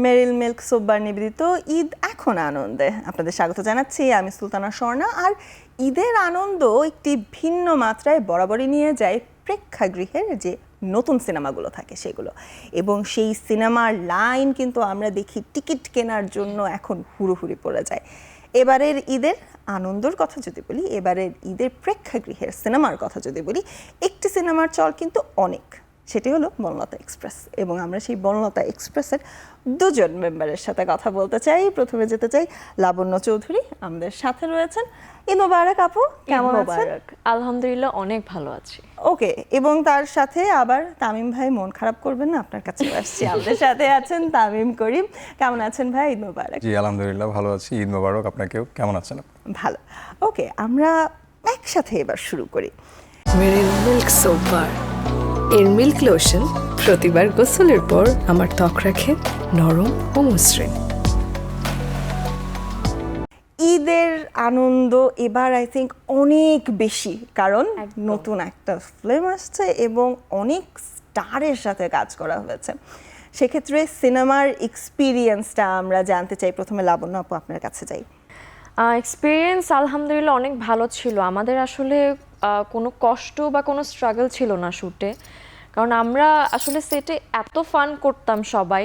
মেরিল milk soap bar নিবেদিত ঈদ এখন আনন্দে আপনাদের স্বাগত জানাচ্ছি। আমি সুলতানা স্বর্ণা। আর ঈদের আনন্দ একটি ভিন্ন মাত্রায় বরাবরই নিয়ে যায় প্রেক্ষাগৃহের যে নতুন সিনেমাগুলো থাকে সেগুলো, এবং সেই সিনেমার লাইন কিন্তু আমরা দেখি টিকিট কেনার জন্য এখন হুড়োহুড়ি পড়ে যায়। এবারের ঈদের আনন্দর কথা যদি বলি, এবারের ঈদের প্রেক্ষাগৃহের সিনেমার কথা যদি বলি, একটি সিনেমার চল কিন্তু অনেক, সেটি হলো বনলতা এক্সপ্রেস। এবং আমরা সেই বনলতা এক্সপ্রেসের দুজন মেম্বারের সাথে কথা বলতে চাই। প্রথমে যেতে চাই লাবণ্য চৌধুরী, আমাদের সাথে রয়েছেন। ঈদ মোবারক আপু, কেমন আছেন? আলহামদুলিল্লাহ, অনেক ভালো আছি। ওকে, এবং তার সাথে আবার তামিম ভাই, মন খারাপ করবেন না, আপনার কাছে আসছি। আমাদের সাথে আছেন তামিম করিম। কেমন আছেন ভাই? ঈদ মোবারক। জি আলহামদুলিল্লাহ ভালো আছি, ঈদ মোবারক আপনাকেও। কেমন আছেন? ভালো। ওকে, আমরা একসাথে এবার শুরু করি। মেরিল মিল্ক সোপ বার, এর মিল্ক লোশন প্রতিবার গোসলের পর আমার ত্বক রাখে নরম ও মসৃণ। ঈদের আনন্দ এবার আই থিঙ্ক অনেক বেশি, কারণ নতুন একটা ফিল্ম আসছে এবং অনেক স্টারের সাথে কাজ করা হয়েছে। সেক্ষেত্রে সিনেমার এক্সপিরিয়েন্সটা আমরা জানতে চাই। প্রথমে লাবণ্য আপু, আপনার কাছে যাই। এক্সপিরিয়েন্স আলহামদুলিল্লাহ অনেক ভালো ছিল। আমাদের আসলে কোনো কষ্ট বা কোনো স্ট্রাগল ছিল না শ্যুটে, কারণ আমরা আসলে সেটে এত ফান করতাম সবাই,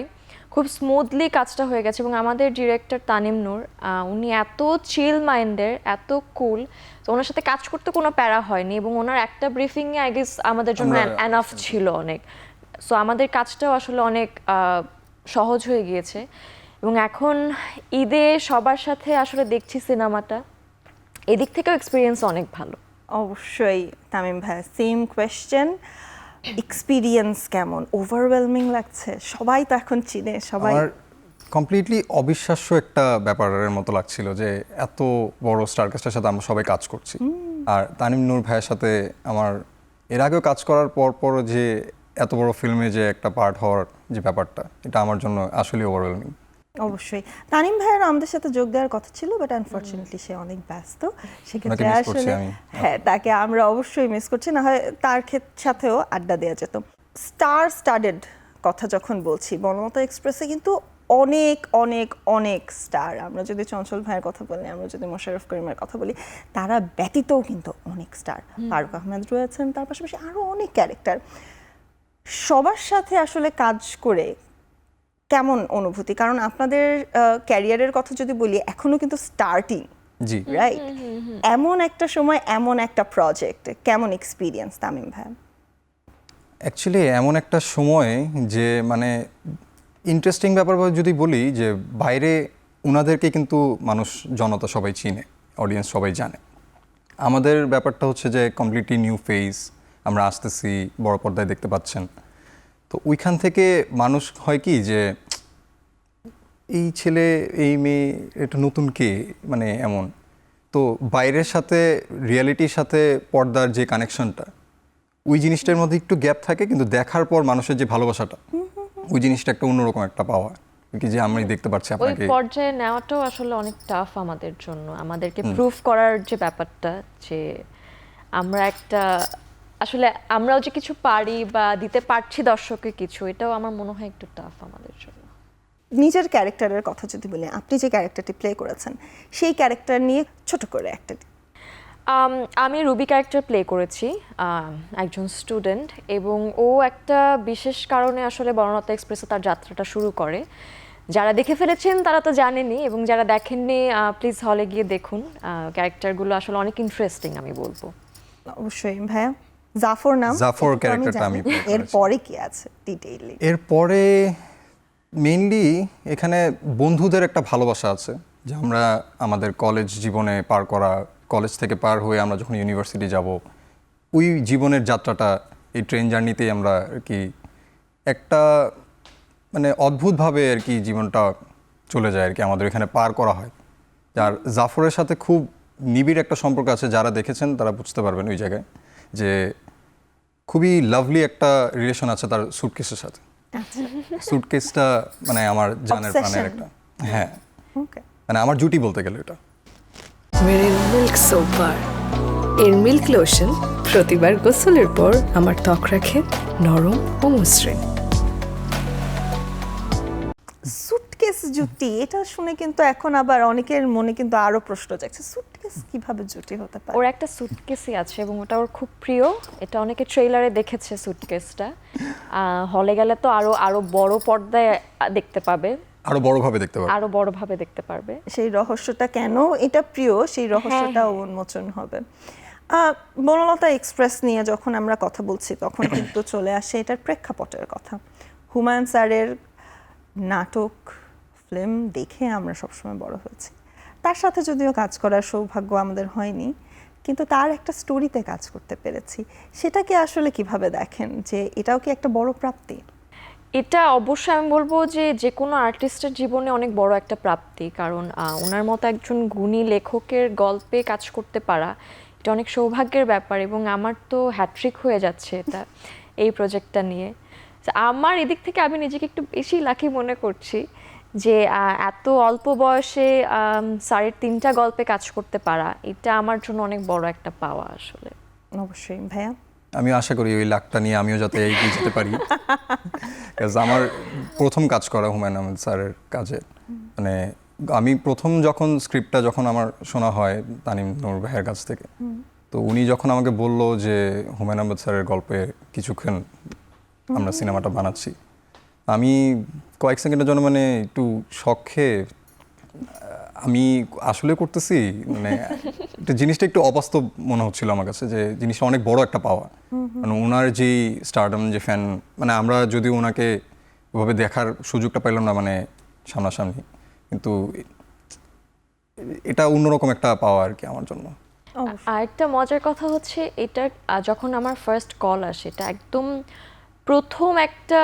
খুব স্মুথলি কাজটা হয়ে গেছে। এবং আমাদের ডিরেক্টর তানিম নূর, উনি এত চিল মাইন্ডের, এত কুল, তো ওনার সাথে কাজ করতে কোনো প্যারা হয়নি। এবং ওনার একটা ব্রিফিংয়ে আই গেস আমাদের জন্য এনাফ ছিল অনেক। সো আমাদের কাজটাও আসলে অনেক সহজ হয়ে গিয়েছে। এবং এখন ঈদে সবার সাথে আসলে দেখছি সিনেমাটা, এদিক থেকেও এক্সপিরিয়েন্স অনেক ভালো। অবশ্যই তামিম ভাই, সেম কোয়েশ্চেন। এক্সপিরিয়েন্স কেমন? ওভারওয়েলমিং লাগছে? সবাই তো এখন চিনে, সবাই। আমার কমপ্লিটলি অবিশ্বাস্য একটা ব্যাপারের মতো লাগছিল যে এত বড় স্টারকাস্টের সাথে আমরা সবাই কাজ করছি। আর তানিম নূর ভাইয়ের সাথে আমার এর আগেও কাজ করার পর যে এত বড় ফিল্মে যে একটা পার্ট হওয়ার যে ব্যাপারটা, এটা আমার জন্য আসলে ওভারওয়েলমিং। অবশ্যই তানিম ভাইয়ের আমাদের সাথে যোগ দেওয়ার কথা ছিল, বাট আনফরচুনেটলি সে অনেক ব্যস্ত। সেক্ষেত্রে আসলে হ্যাঁ, তাকে আমরা অবশ্যই মিস করছি, না হয় তার সাথেও আড্ডা দেওয়া যেত। স্টার স্টাডেড কথা যখন বলছি, বনলতা এক্সপ্রেসে কিন্তু অনেক অনেক অনেক স্টার। আমরা যদি চঞ্চল ভাইয়ের কথা বলি, আমরা যদি মোশাররফ করিমের কথা বলি, তারা ব্যতীতও কিন্তু অনেক স্টার। ফারুক আহমেদ রয়েছেন, তার পাশাপাশি আরও অনেক ক্যারেক্টার। সবার সাথে আসলে কাজ করে কেমন অনুভূতি? কারণ আপনাদের ক্যারিয়ারের কথা যদি বলি, এখনো কিন্তু স্টার্টিং, জি রাইট? এমন একটা সময়, এমন একটা প্রজেক্ট, কেমন এক্সপিরিয়েন্স তামিম ভাই? অ্যাকচুয়ালি এমন একটা সময় যে মানে ইন্টারেস্টিং ব্যাপার যদি বলি, যে বাইরে ওনাদেরকে কিন্তু মানুষ, জনতা সবাই চিনে, অডিয়েন্স সবাই জানে। আমাদের ব্যাপারটা হচ্ছে যে কমপ্লিটলি নিউ ফেস, আমরা আসতেছি, বড় পর্দায় দেখতে পাচ্ছেন। তো ওইখান থেকে মানুষ হয় কি যে এই ছেলে, এই মেয়ে, এটা নতুন কে, মানে এমন। তো বাইরের সাথে রিয়ালিটির সাথে পর্দার যে কানেকশনটা, ওই জিনিসটার মধ্যে একটু গ্যাপ থাকে, কিন্তু দেখার পর মানুষের যে ভালোবাসাটা, ওই জিনিসটা একটা অন্যরকম একটা পাওয়া, কি যে আমি দেখতে পাচ্ছি আপনাকে। ওই পর্যায়ে নেওয়াটাও আসলে অনেক টাফ আমাদের জন্য, আমাদেরকে প্রুফ করার যে ব্যাপারটা, যে আমরা একটা আসলে আমরাও যে কিছু পারি বা দিতে পারছি দর্শককে কিছু, এটাও আমার মনে হয় একটু টাফ আমাদের জন্য। নিজের ক্যারেক্টারের কথা যদি বলি, আপনি যে ক্যারেক্টারটি প্লে করেছেন, সেই ক্যারেক্টার নিয়ে ছোট করে একটা। আমি রুবি ক্যারেক্টার প্লে করেছি, একজন স্টুডেন্ট, এবং ও একটা বিশেষ কারণে আসলে বনলতা এক্সপ্রেসে তার যাত্রাটা শুরু করে। যারা দেখে ফেলেছেন তারা তো জানেনই, এবং যারা দেখেননি প্লিজ হলে গিয়ে দেখুন। ক্যারেক্টারগুলো আসলে অনেক ইন্টারেস্টিং আমি বলবো। অবশ্যই ভাইয়া। জাফর নাম, জাফর ক্যারেক্টারটা আমি প্লে করেছি। এরপরে কি আছে ডিটেইলি? এরপরে মেইনলি এখানে বন্ধুদের একটা ভালোবাসা আছে, যে আমরা আমাদের কলেজ জীবনে পার করা, কলেজ থেকে পার হয়ে আমরা যখন ইউনিভার্সিটি যাব, ওই জীবনের যাত্রাটা, এই ট্রেন জার্নিতেই আমরা আর কি একটা মানে অদ্ভুতভাবে আর কি জীবনটা চলে যায় আর কি, আমাদের এখানে পার করা হয়। আর জাফরের সাথে খুব নিবিড় একটা সম্পর্ক আছে, যারা দেখেছেন তারা বুঝতে পারবেন ওই জায়গায়, যে খুবই লাভলি একটা রিলেশন আছে তার সুটকেসের সাথে। সুটকেসটা মানে আমার জানের প্রাণের একটা, হ্যাঁ, মানে আমার জুটি বলতে গেলে এটা। মেরিল মিল্ক সোপ বার, এর মিল্ক লোশন প্রতিবার গোসলের পর আমার ত্বক রাখে নরম ও মসৃণ। জুটি, এটা শুনে কিন্তু এখন আবার অনেকের মনে কিন্তু আরো প্রশ্ন জাগছে, সুটকেস কিভাবে জুটি হতে পারে? ওর একটা সুটকেসই আছে এবং ওটা ওর খুব প্রিয়। এটা অনেকে ট্রেলারে দেখেছে সুটকেসটা। হলে গেলে তো আরো আরো বড় পর্দায় দেখতে পাবে, আরো বড়ভাবে দেখতে পারবে। আরো বড়ভাবে দেখতে পারবে। সেই রহস্যটা কেন এটা প্রিয়, সেই রহস্যটাও উন্মোচন হবে। বনলতা এক্সপ্রেস নিয়ে যখন আমরা কথা বলছি তখন কিন্তু চলে আসে এটার প্রেক্ষাপটের কথা। হুমায়ুন স্যারের নাটক ফিল্ম দেখে আমরা সবসময় বড় হয়েছি। তার সাথে যদিও কাজ করার সৌভাগ্য আমাদের হয়নি, কিন্তু তার একটা স্টোরিতে কাজ করতে পেরেছি। সেটাকে আসলে কিভাবে দেখেন, যে এটাও কি একটা বড় প্রাপ্তি? এটা অবশ্যই আমি বলবো যে যে কোনো আর্টিস্টের জীবনে অনেক বড় একটা প্রাপ্তি, কারণ ওনার মতো একজন গুণী লেখকের গল্পে কাজ করতে পারা এটা অনেক সৌভাগ্যের ব্যাপার। এবং আমার তো হ্যাট্রিক হয়ে যাচ্ছে এটা এই প্রজেক্টটা নিয়ে। আমার এদিক থেকে আমি নিজেকে একটু বেশি লাকি মনে করছি যে এত অল্প বয়সে স্যারের 3টা গল্পে কাজ করতে পারা, এটা আমার জন্য অনেক বড় একটা পাওয়া আসলে। অবশ্যই ভাইয়া। আমি আশা করি ওই লাখটা নিয়ে আমিও যাতে এগিয়ে যেতে পারি। আমার প্রথম কাজ করা হুমায়ুন আহমেদ স্যারের কাজে, মানে আমি প্রথম যখন আমার শোনা হয় তানিম নূর ভাইয়ের কাছ থেকে, তো উনি যখন আমাকে বলল যে হুমায়ুন আহমেদ স্যারের গল্পে কিছুক্ষণ আমরা সিনেমাটা বানাচ্ছি, আমি কয়েক সেকেন্ডের জন্য মানে একটু শক খেয়ে আমি আসলে করতেছি, মানে জিনিসটা একটু অবাস্তব মনে হচ্ছিল আমার কাছে, যে জিনিসটা অনেক বড় একটা পাওয়া। মানে ওনার যেই স্টারডম, যে ফ্যান, মানে আমরা যদি ওনাকে ওভাবে দেখার সুযোগটা পাইলাম না মানে সামনাসামনি, কিন্তু এটা অন্যরকম একটা পাওয়া আর কি আমার জন্য। আর একটা মজার কথা হচ্ছে, এটা যখন আমার ফার্স্ট কল আসে, এটা একদম প্রথম একটা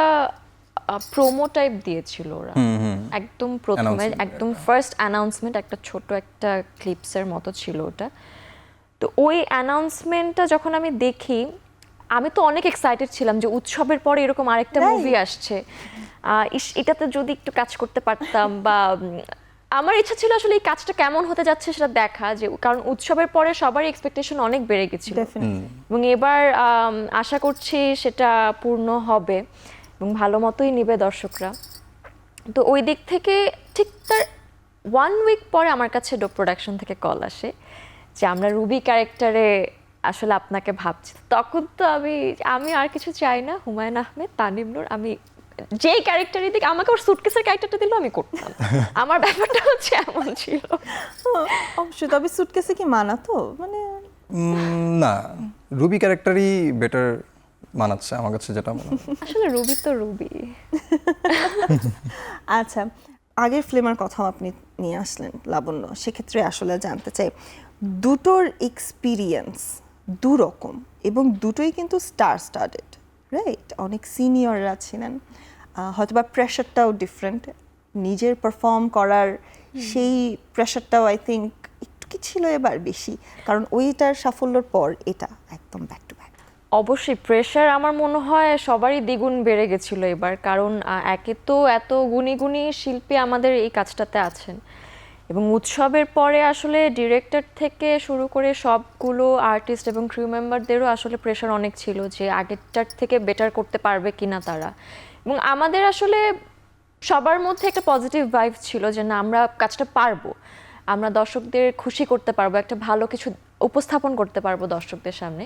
প্রোমো টাইপ দিয়েছিল ওরা, একদম প্রথমে একদম ফার্স্ট অ্যানাউন্সমেন্ট, একটা ছোট একটা ক্লিপসের মতো ছিল ওটা। তো ওই অ্যানাউন্সমেন্টটা যখন আমি দেখি, আমি তো অনেক এক্সাইটেড ছিলাম যে উৎসবের পরে এরকম আরেকটা মুভি আসছে, এটাতে যদি একটু কাজ করতে পারতাম, বা আমার ইচ্ছা ছিল আসলে এই কাজটা কেমন হতে যাচ্ছে সেটা দেখা, যে কারণ উৎসবের পরে সবারই এক্সপেকটেশন অনেক বেড়ে গেছিল, এবং এবার আশা করছি সেটা পূর্ণ হবে এবং ভালো মতোই নেবে দর্শকরা। তো ওই দিক থেকে ঠিক তার 1 উইক পরে আমার কাছে ডোপ প্রোডাকশন থেকে কল আসে যে আমরা রুবি ক্যারেক্টারে আসলে আপনাকে ভাবছি। তখন তো আমি আর কিছু চাই না, হুমায়ুন আহমেদ, তানিম নূর, আমি যেই ক্যারেক্টারই দিক, আমাকে ওর সুটকেসের ক্যারেক্টারটা দিলেও আমি করতাম। আমার ব্যাপারটা হচ্ছে এমন ছিল। অবশ্যই। তবে সুটকেসে কি মানাতো, মানে না, রুবি ক্যারেক্টারই বেটার মানাচ্ছে আমার কাছে, যেটা মনে হয়। আসলে রুবি তো রুবি। আচ্ছা, আগের ফিল্মের কথাও আপনি নিয়ে আসলেন লাবণ্য, সেক্ষেত্রে আসলে জানতে চাই দুটোর এক্সপিরিয়েন্স দুরকম এবং দুটোই কিন্তু স্টাডেড, রাইট? অনেক সিনিয়ররা ছিলেন, হয়তোবা প্রেশারটাও ডিফারেন্ট, নিজের পারফর্ম করার সেই প্রেশারটাও আই থিঙ্ক একটু কি ছিল এবার বেশি, কারণ ওইটার সাফল্যের পর এটা একদম ব্যাক টু ব্যাক। অবশ্যই প্রেশার আমার মনে হয় সবারই দ্বিগুণ বেড়ে গেছিল এবার, কারণ একে তো এত গুণী গুণী শিল্পী আমাদের এই কাজটাতে আছেন, এবং উৎসবের পরে আসলে ডিরেক্টর থেকে শুরু করে সবগুলো আর্টিস্ট এবং ক্রিউ মেম্বারদেরও আসলে প্রেশার অনেক ছিল যে আগেরটার থেকে বেটার করতে পারবে কিনা তারা। এবং আমাদের আসলে সবার মধ্যে একটা পজিটিভ ভাইব ছিল যে না, আমরা কাজটা পারবো, আমরা দর্শকদের খুশি করতে পারবো, একটা ভালো কিছু উপস্থাপন করতে পারবো দর্শকদের সামনে।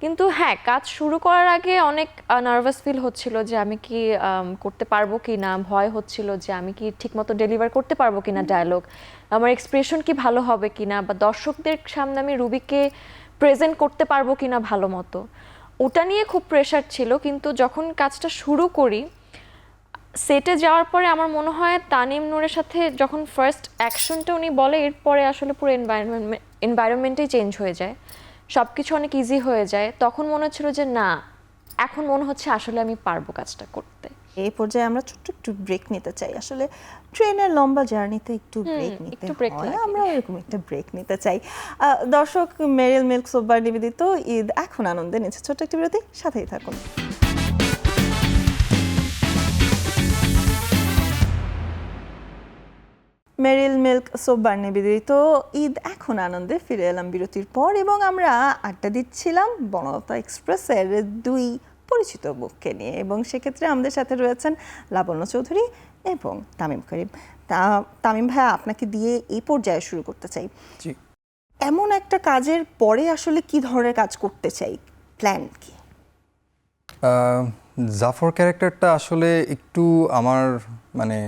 কিন্তু হ্যাঁ, কাজ শুরু করার আগে অনেক নার্ভাস ফিল হচ্ছিল যে আমি কি করতে পারবো কি না, ভয় হচ্ছিল যে আমি কি ঠিকমতো ডেলিভার করতে পারবো কিনা ডায়লগ, আমার এক্সপ্রেশন কি ভালো হবে কিনা, বা দর্শকদের সামনে আমি রুবিকে প্রেজেন্ট করতে পারবো কিনা ভালো মতো, ওটা নিয়ে খুব প্রেশার ছিল। কিন্তু যখন কাজটা শুরু করি, সেটে যাওয়ার পরে আমার মনে হয় তানিম নূরের সাথে যখন ফার্স্ট অ্যাকশনটা উনি বলে, এরপরে আসলে পুরো এনভায়রনমেন্টই চেঞ্জ হয়ে যায়, সব কিছু অনেক ইজি হয়ে যায়। তখন মনে হচ্ছিল যে না, এখন মনে হচ্ছে আসলে আমি পারবো কাজটা করতে। এই পর্যায়ে আমরা ছোট্ট একটু ব্রেক নিতে চাই, আসলে ট্রেনের লম্বা জার্নিতে একটু ব্রেক নিতে একটু break হয়, লাগে। আমরা এরকম একটা ব্রেক নিতে চাই। দর্শক, মেরিল মিল্ক সোপবার নিবেদিত ঈদ এখন আনন্দে নিচ্ছে ছোট্ট একটি বিরতি, সাথেই থাকুন। মেরিল মিল্ক সোপবার নিবেদিত ঈদ এখন আনন্দে ফিরে এলাম বিরতির পর, এবং আমরা আড্ডা দিচ্ছিলাম বনলতা এক্সপ্রেসের দুই পরিচিত মুখকে নিয়ে, এবং সেক্ষেত্রে আমাদের সাথে রয়েছেন লাবণ্য চৌধুরী এবং তামিম করিম। তামিম ভাইয়া আপনাকে দিয়ে এই পর্যায়ে শুরু করতে চাই। জি। এমন একটা কাজের পরে আসলে কি ধরনের কাজ করতে চাই, প্ল্যান কি? জাফর ক্যারেক্টারটা আসলে একটু আমার মানে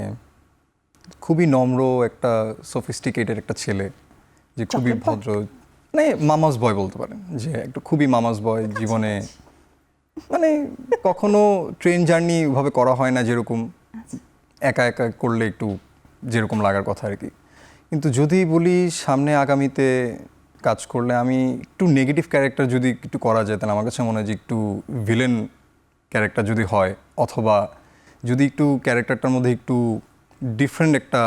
খুবই নম্র একটা সফিস্টিকেটেড একটা ছেলে, যে খুবই Chocolate boy? ভদ্র, মানে মামাস বয় বলতে পারেন, যে একটু খুবই মামাস বয় জীবনে, মানে কখনো ট্রেন জার্নি ভাবে করা হয় না, যেরকম একা একা করলে একটু যেরকম লাগার কথা আর কি। কিন্তু যদি বলি সামনে আগামীতে কাজ করলে আমি একটু নেগেটিভ ক্যারেক্টার যদি একটু করা যায়, তাহলে আমার কাছে মনে হয় যে একটু ভিলেন ক্যারেক্টার যদি হয়, অথবা যদি একটু ক্যারেক্টারটার মধ্যে একটু ডিফারেন্ট একটা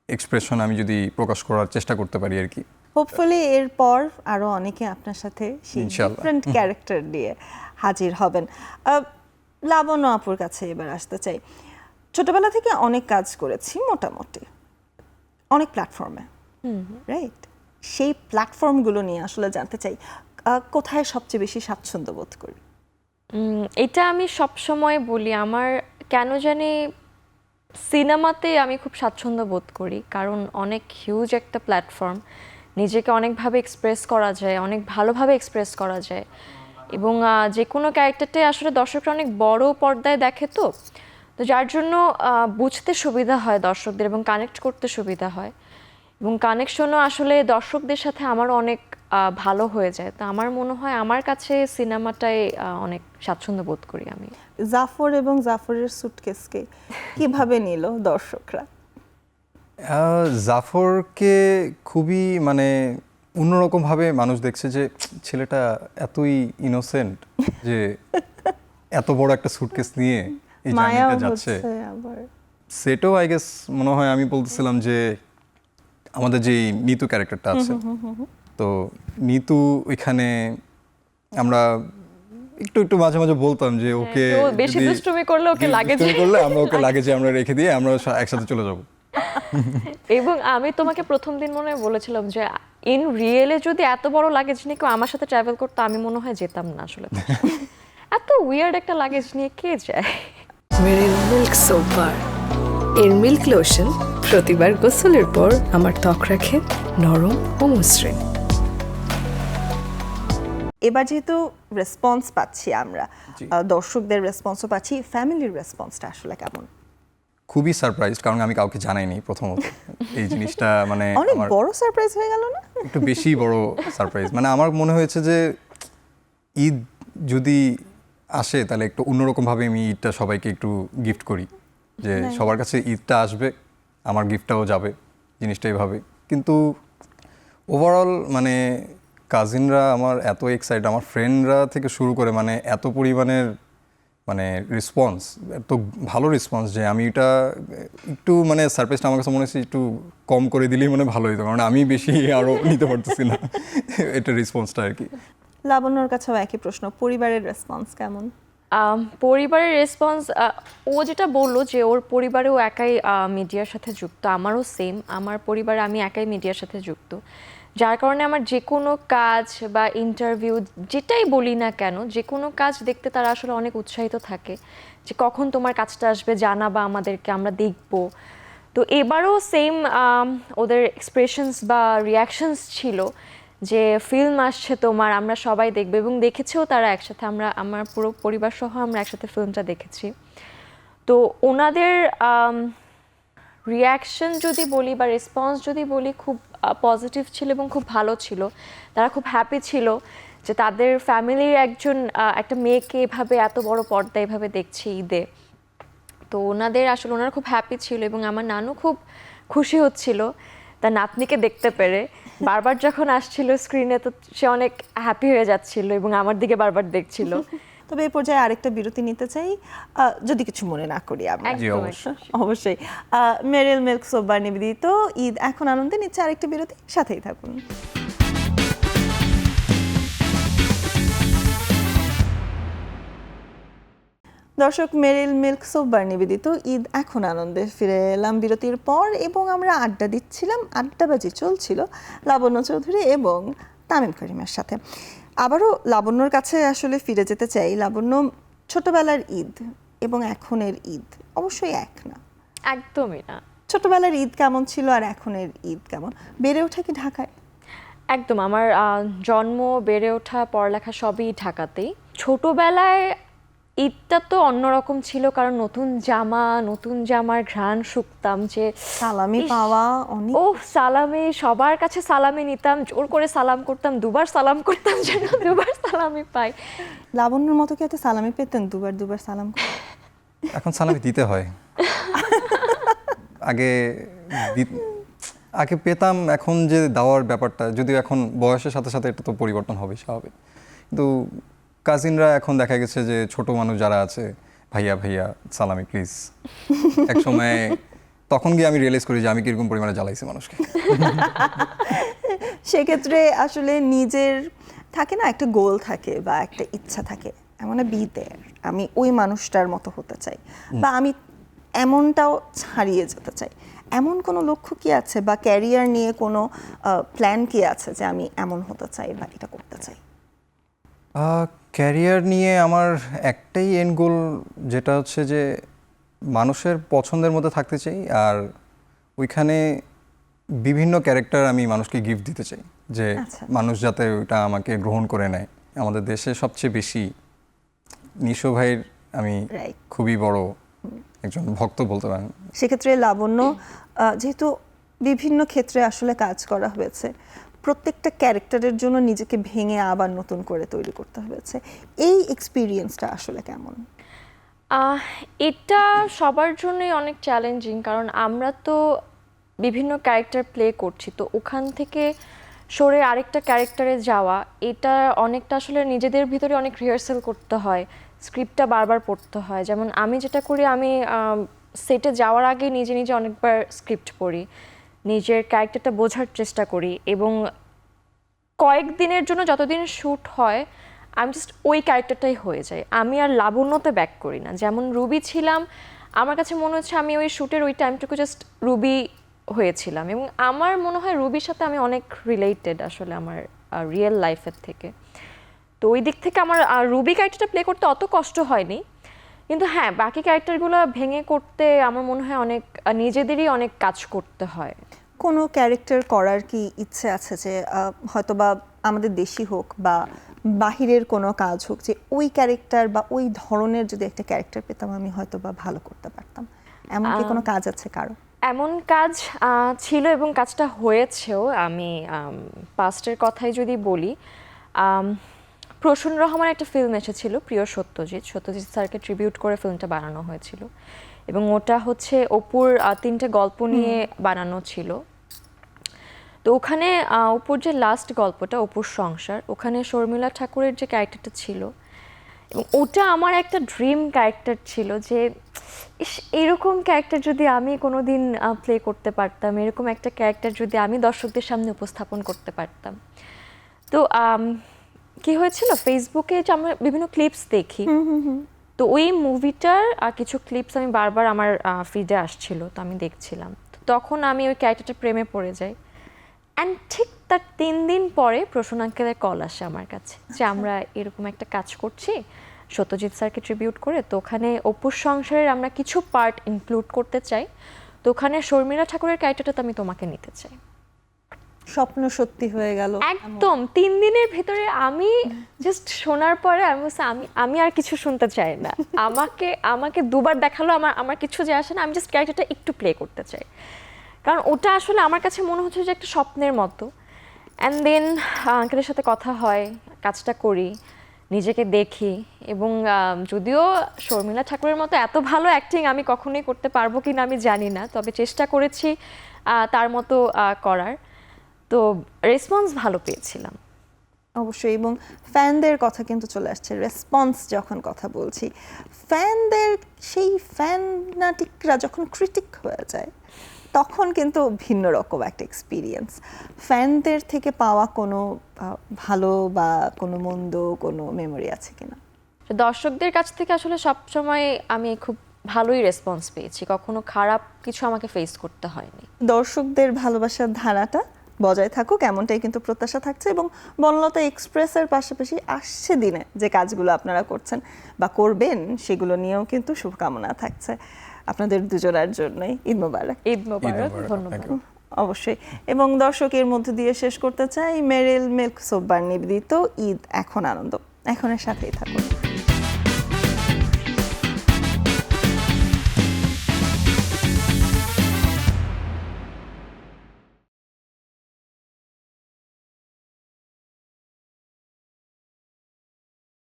এক্সপ্রেশন আমি যদি প্রকাশ করার চেষ্টা করতে পারি আর কি। হোপফুলি এরপর আরো অনেকে আপনার সাথে সেই ইনশাআল্লাহ। ডিফারেন্ট ক্যারেক্টার দিয়ে হাজির হবেন। লাবণ্য আপুর কাছে এবার আসতে চাই। ছোটবেলা থেকে অনেক কাজ করেছি মোটামুটি অনেক প্ল্যাটফর্মে, রাইট? সেই প্ল্যাটফর্মগুলো নিয়ে আসলে জানতে চাই কোথায় সবচেয়ে বেশি স্বাচ্ছন্দ্য বোধ করি? এটা আমি সব সময় বলি, আমার কেন জানি সিনেমাতে আমি খুব স্বাচ্ছন্দ্য বোধ করি, কারণ অনেক হিউজ একটা প্ল্যাটফর্ম, নিজেকে অনেকভাবে এক্সপ্রেস করা যায়, অনেক ভালোভাবে এক্সপ্রেস করা যায়, এবং যে কোনো ক্যারেক্টারটাই আসলে দর্শকরা অনেক বড় পর্দায় দেখে, তো যার জন্য বুঝতে সুবিধা হয় দর্শকদের এবং কানেক্ট করতে সুবিধা হয়, এবং কানেকশনও আসলে দর্শকদের সাথে আমারও অনেক ভালো হয়ে যায়। তো আমার মনে হয় আমার কাছে সিনেমাটাই অনেক স্বাচ্ছন্দ্য বোধ করি আমি। জাফর এবং জাফরের সুটকেসকে কিভাবে নিল দর্শকরা? জাফরকে খুবই মানে অন্যরকমভাবে মানুষ দেখছে, যে ছেলেটা এতই ইনোসেন্ট যে এত বড় একটা সুটকেস নিয়ে এই মায়াও জার্নিটা যাচ্ছে। হচ্ছে আবার। সেটাও আই গেস মনে হয়, আমি বলতেছিলাম যে আমাদের যে নিতু ক্যারেক্টারটা আছে, তো নিতু ওইখানে আমরা একটু একটু মাঝে মাঝে বলতাম যে ওকে কেউ বেশি যদি দুষ্টুমি করলে ওকে লাগেজে দুষ্টুমি করলে আমরা ওকে লাগেজে আমরা রেখে দিয়ে আমরা একসাথে চলে যাব। এবং আমি তোমাকে প্রথম দিন মনে হয় বলেছিলাম যে ইন রিয়েলে যদি এত বড় লাগেজ নিয়ে কেউ আমার সাথে ট্রাভেল করতো, আমি মনে হয় যেতাম না আসলে। এত উইয়ার্ড একটা লাগেজ নিয়ে কে যায়? মেরিল মিল্ক সোপ বার। এর মিল্ক লোশন প্রতিবার গোসলের পর আমার ত্বক রাখে নরম ও মসৃণ। এবার যেহেতু রেসপন্স পাচ্ছি আমরা, জি। দর্শকদের রেসপন্সও পাচ্ছি, ফ্যামিলির রেসপন্সটা আসলে কেমন? খুবই সারপ্রাইজড, কারণ আমি কাউকে জানাইনি প্রথমত এই জিনিসটা, মানে অনেক আমার বড় সারপ্রাইজ হয়ে গেল না? একটু বেশি বড় সারপ্রাইজ। মানে আমার মনে হয়েছে যে ঈদ যদি আসে তাহলে একটু অন্যরকমভাবে আমি ঈদটা সবাইকে একটু গিফট করি, যে সবার কাছে ঈদটা আসবে, আমার গিফটটাও যাবে, জিনিসটা এইভাবে। কিন্তু ওভারঅল মানে কাজিনরা আমার এত এক্সাইটেড, আমার ফ্রেন্ডরা থেকে শুরু করে মানে এত পরিমাণের মানে রেসপন্স, এত ভালো রেসপন্স, যে আমি এটা একটু মানে সারপ্রাইজটা আমার কাছে মনে হচ্ছে একটু কম করে দিলেই মানে ভালো হতো, কারণ আমি বেশি আরও নিতে পারতেছি না এটা রেসপন্সটা আর কি। লাবণ্যর কাছেও একই প্রশ্ন, পরিবারের রেসপন্স কেমন? পরিবারের রেসপন্স, ও যেটা বললো যে ওর পরিবারেও একাই মিডিয়ার সাথে যুক্ত, আমারও সেম, আমার পরিবারে আমি একাই মিডিয়ার সাথে যুক্ত, যার কারণে আমার যে কোনো কাজ বা ইন্টারভিউ যেটাই বলি না কেন, যে কোনো কাজ দেখতে তারা আসলে অনেক উৎসাহিত থাকে, যে কখন তোমার কাজটা আসবে জানাবা আমাদেরকে, আমরা দেখব। তো এবারও সেম ওদের এক্সপ্রেশনস বা রিয়াকশনস ছিল যে ফিল্ম আসছে তোমার, আমরা সবাই দেখবো, এবং দেখেছেও তারা একসাথে, আমার পুরো পরিবার সহ আমরা একসাথে ফিল্মটা দেখেছি। তো ওনাদের রিয়াকশন যদি বলি বা রেসপন্স যদি বলি, খুব পজিটিভ ছিল এবং খুব ভালো ছিল। তারা খুব হ্যাপি ছিল যে তাদের ফ্যামিলির একজন একটা মেয়েকে এভাবে এত বড় পর্দা এভাবে দেখছে ঈদে। তো ওনারা খুব হ্যাপি ছিল, এবং আমার নানু খুব খুশি হচ্ছিল তার নাতনিকে দেখতে পেরে। বারবার যখন আসছিল স্ক্রিনে, তো সে অনেক হ্যাপি হয়ে যাচ্ছিল এবং আমার দিকে বারবার দেখছিল। তবে এই পর্যায়ে আরেকটা বিরতি নিতে চাই, যদি কিছু মনে না করি আমরা। জি, একদম, অবশ্যই। অবশ্যই। মেরিল মিল্ক সোপ বার নিবেদিত ঈদ এখন আনন্দে নিচ্ছে আরেকটা বিরতি, সাথেই থাকুন। দর্শক, মেরিল মিল্ক সোপ বার নিবেদিত ঈদ এখন আনন্দে ফিরে এলাম বিরতির পর, এবং আমরা আড্ডা দিচ্ছিলাম, আড্ডাবাজি চলছিল লাবণ্য চৌধুরী এবং তামিম করিমের সাথে। আবারও লাবণ্যর কাছে আসলে ফিরে যেতে চাই। লাবণ্য, ছোটবেলার ঈদ এবং এখনের ঈদ অবশ্যই এক না। একদমই না। ছোটবেলার ঈদ কেমন ছিল আর এখনের ঈদ কেমন? বেড়ে ওঠা কি ঢাকায়? একদম, আমার জন্ম, বেড়ে ওঠা, পড়ালেখা সবই ঢাকাতেই। ছোটবেলায় ঈদটা তো অন্যরকম ছিল, কারণ নতুন জামার ঘ্রাণ শুকতাম যে সালামি ইস, পাওয়া অনেক। ওহ সালামে, সবার কাছে সালামে নিতাম, জোর করে সালাম করতাম, দুবার সালাম করতাম যেন দুবার সালামি পাই। লাবণ্যর মতো কি এত সালামি পেতেন দুবার সালাম করে? এখন সালামি দিতে হয়। আগে আগে পেতাম, এখন যে দেওয়ার ব্যাপারটা, যদিও এখন বয়সের সাথে সাথে এটা তো পরিবর্তন হবে স্বাভাবিক, কিন্তু কাজিনরা এখন দেখা গেছে যে ছোট মানুষ যারা আছে, ভাইয়া ভাইয়া সালামি প্লিজ। এক সময় তখন গিয়ে আমি রিয়েলাইজ করি যে আমি কিরকম পরিমাণে জ্বালাইছি মানুষকে। সেক্ষেত্রে আসলে নিজের থাকে না, একটা গোল থাকে বা একটা ইচ্ছা থাকে, এমন বি দেয়ার, আমি ওই মানুষটার মতো হতে চাই বা আমি এমনটাও ছাড়িয়ে যেতে চাই। এমন কোনো লক্ষ্য কি আছে বা ক্যারিয়ার নিয়ে কোনো প্ল্যান কি আছে যে আমি এমন হতে চাই বা এটা করতে চাই? ক্যারিয়ার নিয়ে আমার একটাই এন্ড গোল, যেটা হচ্ছে যে মানুষের পছন্দের মধ্যে থাকতে চাই, আর ওইখানে বিভিন্ন ক্যারেক্টার আমি মানুষকে গিফট দিতে চাই, যে আচ্ছা। মানুষ যাতে ওইটা আমাকে গ্রহণ করে নেয়। আমাদের দেশে সবচেয়ে বেশি নিশো ভাইয়ের আমি Right. খুবই বড় একজন ভক্ত বলতে পারেন। সেক্ষেত্রে লাবণ্য, যেহেতু বিভিন্ন ক্ষেত্রে আসলে কাজ করা হয়েছে, প্রত্যেকটা ক্যারেক্টারের জন্য নিজেকে ভেঙে আবার নতুন করে তৈরি করতে হয়েছে, এই এক্সপিরিয়েন্সটা আসলে কেমন? এটা সবার জন্যই অনেক চ্যালেঞ্জিং, কারণ আমরা তো বিভিন্ন ক্যারেক্টার প্লে করছি, তো ওখান থেকে সরে আরেকটা ক্যারেক্টারে যাওয়া, এটা অনেকটা আসলে নিজেদের ভিতরে অনেক রিহার্সাল করতে হয়, স্ক্রিপ্টটা বারবার পড়তে হয়। যেমন আমি যেটা করি, আমি সেটে যাওয়ার আগে নিজে নিজে অনেকবার স্ক্রিপ্ট পড়ি, নিজের ক্যারেক্টারটা বোঝার চেষ্টা করি, এবং কয়েকদিনের জন্য যতদিন শ্যুট হয় আমি জাস্ট ওই ক্যারেক্টারটাই হয়ে যাই, আমি আর লাবণ্যতে ব্যাক করি না। যেমন রুবি ছিলাম, আমার কাছে মনে হচ্ছে আমি ওই শ্যুটের ওই টাইমটুকু জাস্ট রুবি হয়েছিলাম, এবং আমার মনে হয় রুবির সাথে আমি অনেক রিলেটেড আসলে আমার রিয়েল লাইফের থেকে। তো ওই দিক থেকে আমার রুবি ক্যারেক্টারটা প্লে করতে অত কষ্ট হয়নি, কিন্তু হ্যাঁ বাকি ক্যারেক্টারগুলো ভেঙে করতে আমার মনে হয় অনেক নিজেদেরই অনেক কাজ করতে হয়। কোনো ক্যারেক্টার করার কি ইচ্ছে আছে যে হয়তো বা আমাদের দেশি হোক বা বাহিরের কোনো কাজ হোক, যে ওই ক্যারেক্টার বা ওই ধরনের যদি একটা ক্যারেক্টার পেতাম আমি হয়তো বা ভালো করতে পারতাম, এমন কি কোনো কাজ আছে কারো? এমন কাজ ছিল এবং কাজটা হয়েছেও। আমি পাস্টের কথাই যদি বলি, প্রসূন রহমান একটা ফিল্ম এসেছিল, প্রিয় সত্যজিৎ স্যারকে ট্রিবিউট করে ফিল্মটা বানানো হয়েছিল, এবং ওটা হচ্ছে অপুর 3টে গল্প নিয়ে বানানো ছিল। তো ওখানে অপুর যে লাস্ট গল্পটা, অপুর সংসার, ওখানে শর্মিলা ঠাকুরের যে ক্যারেক্টারটা ছিল, এবং ওটা আমার একটা ড্রিম ক্যারেক্টার ছিল, যে এরকম ক্যারেক্টার যদি আমি কোনোদিন প্লে করতে পারতাম, এরকম একটা ক্যারেক্টার যদি আমি দর্শকদের সামনে উপস্থাপন করতে পারতাম। তো কি হয়েছিল, ফেসবুকে যে আমরা বিভিন্ন ক্লিপস দেখি, তো ওই মুভিটার কিছু ক্লিপস আমি বারবার আমার ফিডে আসছিল, তো আমি দেখছিলাম, তো তখন আমি ওই ক্যারেক্টারটা প্রেমে পড়ে যাই। অ্যান্ড ঠিক তার 3 দিন পরে প্রসূন আঙ্কেলের কল আসে আমার কাছে, যে আমরা এরকম একটা কাজ করছি সত্যজিৎ স্যারকে ট্রিবিউট করে, তো ওখানে অপুর সংসারের আমরা কিছু পার্ট ইনক্লুড করতে চাই, তো ওখানে শর্মিলা ঠাকুরের ক্যারেক্টারটা আমি তোমাকে নিতে চাই। স্বপ্ন সত্যি হয়ে গেল একদম 3 দিনের ভিতরে। আমি জাস্ট শোনার পরে আমি বলছি, আমি আর কিছু শুনতে চাই না, আমাকে দুবার দেখালো, আমার কিছু যে আসে না, আমি জাস্ট ক্যারেক্টারটা একটু প্লে করতে চাই, কারণ ওটা আসলে আমার কাছে মনে হচ্ছে যে একটা স্বপ্নের মতো। অ্যান্ড দেন আঙ্কেলের সাথে কথা হয়, কাজটা করি, নিজেকে দেখি, এবং যদিও শর্মিলা ঠাকুরের মতো এত ভালো অ্যাক্টিং আমি কখনোই করতে পারবো কিনা আমি জানি না, তবে চেষ্টা করেছি তার মতো করার, তো রেসপন্স ভালো পেয়েছিলাম। অবশ্যই। এবং ফ্যানদের কথা কিন্তু চলে আসছে, রেসপন্স যখন কথা বলছি, ফ্যানদের সেই ফ্যানাটিকরা যখন ক্রিটিক হয়ে যায় তখন কিন্তু ভিন্ন রকম একটা এক্সপিরিয়েন্স। ফ্যানদের থেকে পাওয়া কোনো ভালো বা কোনো মন্দ কোনো মেমোরি আছে কিনা? দর্শকদের কাছ থেকে আসলে সবসময় আমি খুব ভালোই রেসপন্স পেয়েছি, কখনো খারাপ কিছু আমাকে ফেস করতে হয়নি। দর্শকদের ভালোবাসার ধারাটা বজায় থাকুক এমনটাই কিন্তু প্রত্যাশা থাকছে। এবং বনলতা এক্সপ্রেসের পাশাপাশি আসছে দিনে যে কাজগুলো আপনারা করছেন বা করবেন সেগুলো নিয়েও কিন্তু শুভকামনা থাকছে আপনাদের দুজনের জন্যই। ঈদ মোবারক। ঈদ মোবারক, মোবারক, ধন্যবাদ। thank you. অবশ্যই। এবং দর্শকের মধ্যে দিয়ে শেষ করতে চাই মেরিল মিল্ক সোপ বার নিবেদিত ঈদ এখন আনন্দ। এখনের সাথেই থাকুন।